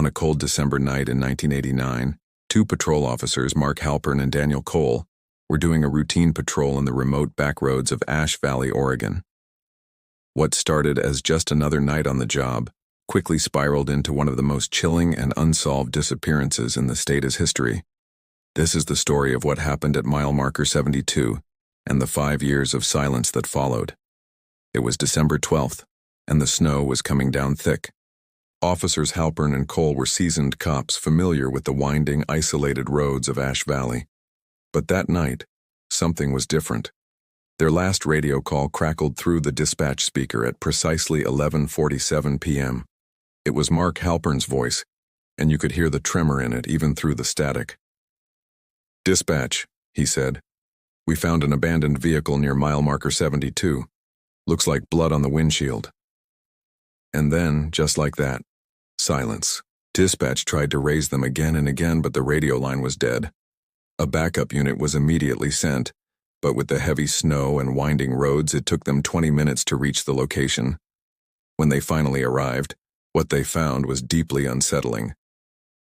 On a cold December night in 1989, two patrol officers, Mark Halpern and Daniel Cole, were doing a routine patrol in the remote backroads of Ash Valley, Oregon. What started as just another night on the job quickly spiraled into one of the most chilling and unsolved disappearances in the state's history. This is the story of what happened at mile marker 72 and the 5 years of silence that followed. It was December 12th, and the snow was coming down thick. Officers Halpern and Cole were seasoned cops familiar with the winding, isolated roads of Ash Valley. But that night, something was different. Their last radio call crackled through the dispatch speaker at precisely 11:47 p.m. It was Mark Halpern's voice, and you could hear the tremor in it even through the static. "Dispatch," he said. "We found an abandoned vehicle near mile marker 72. Looks like blood on the windshield." And then, just like that, silence. Dispatch tried to raise them again and again, but the radio line was dead. A backup unit was immediately sent, but with the heavy snow and winding roads, it took them 20 minutes to reach the location. When they finally arrived, what they found was deeply unsettling.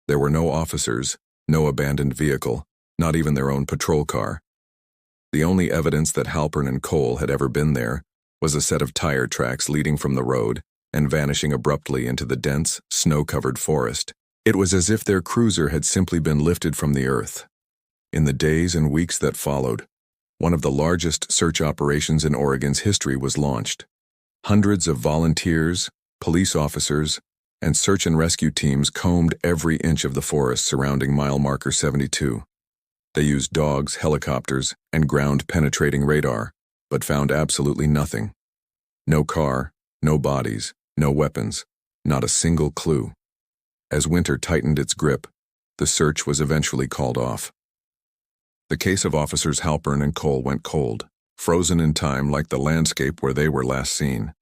There were no officers, no abandoned vehicle, not even their own patrol car. The only evidence that Halpern and Cole had ever been there was a set of tire tracks leading from the road and vanishing abruptly into the dense, snow-covered forest. It was as if their cruiser had simply been lifted from the earth. In the days and weeks that followed, one of the largest search operations in Oregon's history was launched. Hundreds of volunteers, police officers, and search and rescue teams combed every inch of the forest surrounding mile marker 72. They used dogs, helicopters, and ground-penetrating radar, but found absolutely nothing. No car, no bodies, no weapons, not a single clue. As winter tightened its grip, the search was eventually called off. The case of officers Halpern and Cole went cold, frozen in time like the landscape where they were last seen.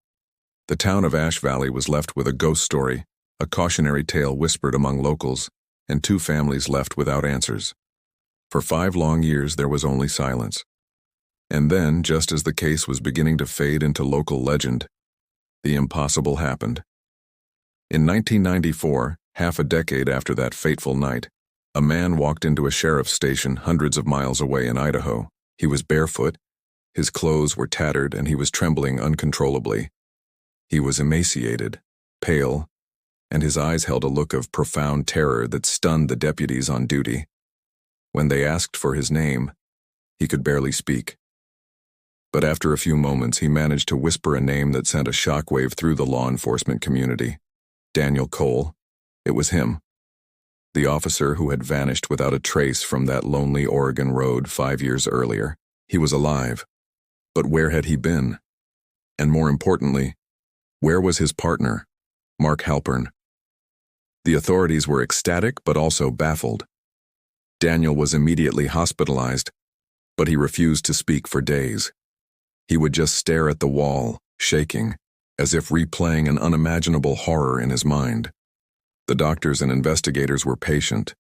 The town of Ash Valley was left with a ghost story, a cautionary tale whispered among locals, and two families left without answers. For 5 long years there was only silence. And then, just as the case was beginning to fade into local legend, the impossible happened. In 1994, half a decade after that fateful night, a man walked into a sheriff's station hundreds of miles away in Idaho. He was barefoot, his clothes were tattered, and he was trembling uncontrollably. He was emaciated, pale, and his eyes held a look of profound terror that stunned the deputies on duty. When they asked for his name, he could barely speak. But after a few moments, he managed to whisper a name that sent a shockwave through the law enforcement community. Daniel Cole. It was him. The officer who had vanished without a trace from that lonely Oregon road 5 years earlier. He was alive. But where had he been? And more importantly, where was his partner, Mark Halpern? The authorities were ecstatic but also baffled. Daniel was immediately hospitalized, but he refused to speak for days. He would just stare at the wall, shaking, as if replaying an unimaginable horror in his mind. The doctors and investigators were patient,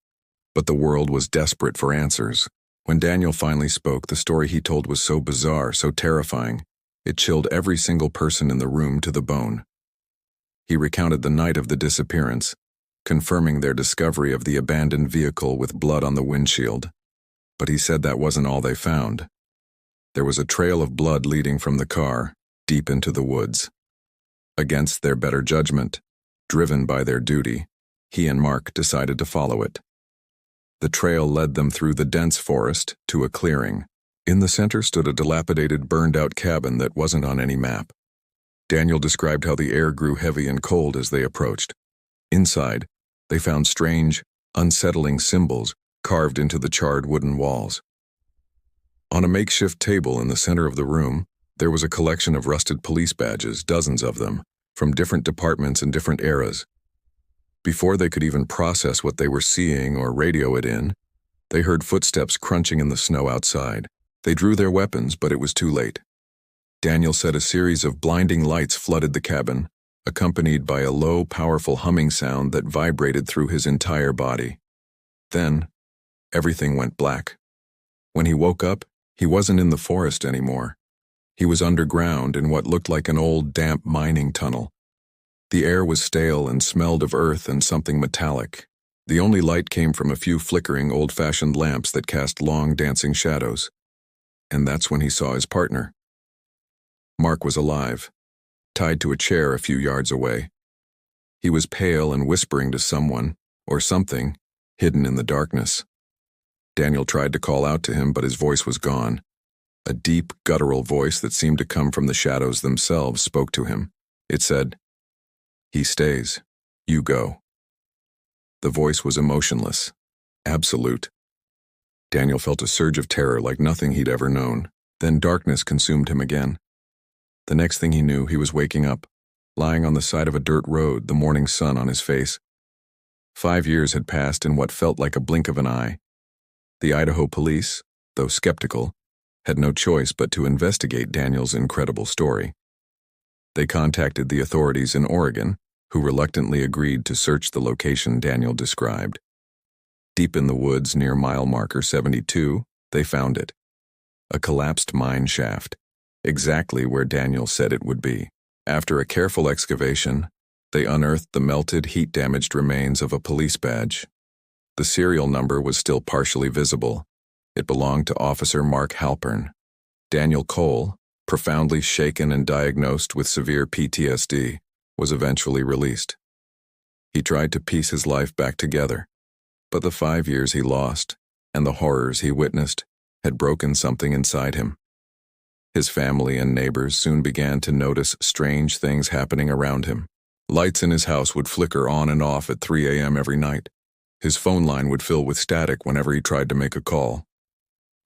but the world was desperate for answers. When Daniel finally spoke, the story he told was so bizarre, so terrifying, it chilled every single person in the room to the bone. He recounted the night of the disappearance, confirming their discovery of the abandoned vehicle with blood on the windshield. But he said that wasn't all they found. There was a trail of blood leading from the car, deep into the woods. Against their better judgment, driven by their duty, he and Mark decided to follow it. The trail led them through the dense forest to a clearing. In the center stood a dilapidated, burned-out cabin that wasn't on any map. Daniel described how the air grew heavy and cold as they approached. Inside, they found strange, unsettling symbols carved into the charred wooden walls. On a makeshift table in the center of the room, there was a collection of rusted police badges, dozens of them, from different departments and different eras. Before they could even process what they were seeing or radio it in, they heard footsteps crunching in the snow outside. They drew their weapons, but it was too late. Daniel said a series of blinding lights flooded the cabin, accompanied by a low, powerful humming sound that vibrated through his entire body. Then, everything went black. When he woke up, he wasn't in the forest anymore. He was underground in what looked like an old, damp mining tunnel. The air was stale and smelled of earth and something metallic. The only light came from a few flickering, old-fashioned lamps that cast long, dancing shadows. And that's when he saw his partner. Mark was alive, tied to a chair a few yards away. He was pale and whispering to someone, or something, hidden in the darkness. Daniel tried to call out to him, but his voice was gone. A deep, guttural voice that seemed to come from the shadows themselves spoke to him. It said, "He stays. You go." The voice was emotionless, absolute. Daniel felt a surge of terror like nothing he'd ever known. Then darkness consumed him again. The next thing he knew, he was waking up, lying on the side of a dirt road, the morning sun on his face. 5 years had passed in what felt like a blink of an eye. The Idaho police, though skeptical, had no choice but to investigate Daniel's incredible story. They contacted the authorities in Oregon, who reluctantly agreed to search the location Daniel described. Deep in the woods near mile marker 72, they found it. A collapsed mine shaft, exactly where Daniel said it would be. After a careful excavation, they unearthed the melted, heat-damaged remains of a police badge. The serial number was still partially visible. It belonged to Officer Mark Halpern. Daniel Cole, profoundly shaken and diagnosed with severe PTSD, was eventually released. He tried to piece his life back together, but the 5 years he lost and the horrors he witnessed had broken something inside him. His family and neighbors soon began to notice strange things happening around him. Lights in his house would flicker on and off at 3 a.m. every night. His phone line would fill with static whenever he tried to make a call.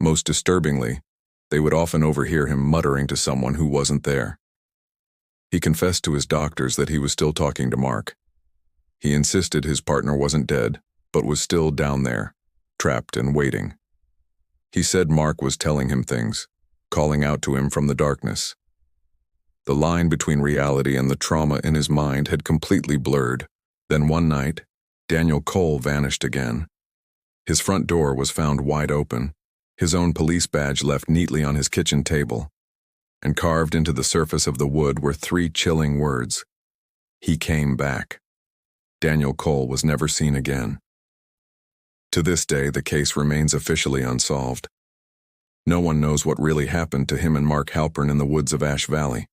Most disturbingly, they would often overhear him muttering to someone who wasn't there. He confessed to his doctors that he was still talking to Mark. He insisted his partner wasn't dead, but was still down there, trapped and waiting. He said Mark was telling him things, calling out to him from the darkness. The line between reality and the trauma in his mind had completely blurred. Then one night, Daniel Cole vanished again. His front door was found wide open, his own police badge left neatly on his kitchen table, and carved into the surface of the wood were 3 chilling words. He came back. Daniel Cole was never seen again. To this day, the case remains officially unsolved. No one knows what really happened to him and Mark Halpern in the woods of Ash Valley.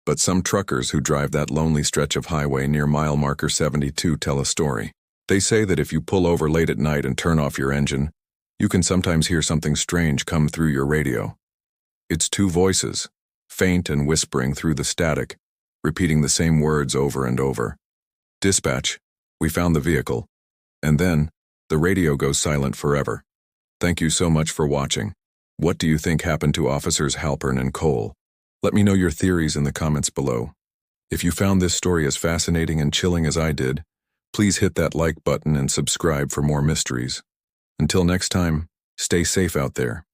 But some truckers who drive that lonely stretch of highway near mile marker 72 tell a story. They say that if you pull over late at night and turn off your engine, you can sometimes hear something strange come through your radio. It's 2 voices, faint and whispering through the static, repeating the same words over and over. "Dispatch, we found the vehicle." And then, the radio goes silent forever. Thank you so much for watching. What do you think happened to Officers Halpern and Cole? Let me know your theories in the comments below. If you found this story as fascinating and chilling as I did, please hit that like button and subscribe for more mysteries. Until next time, stay safe out there.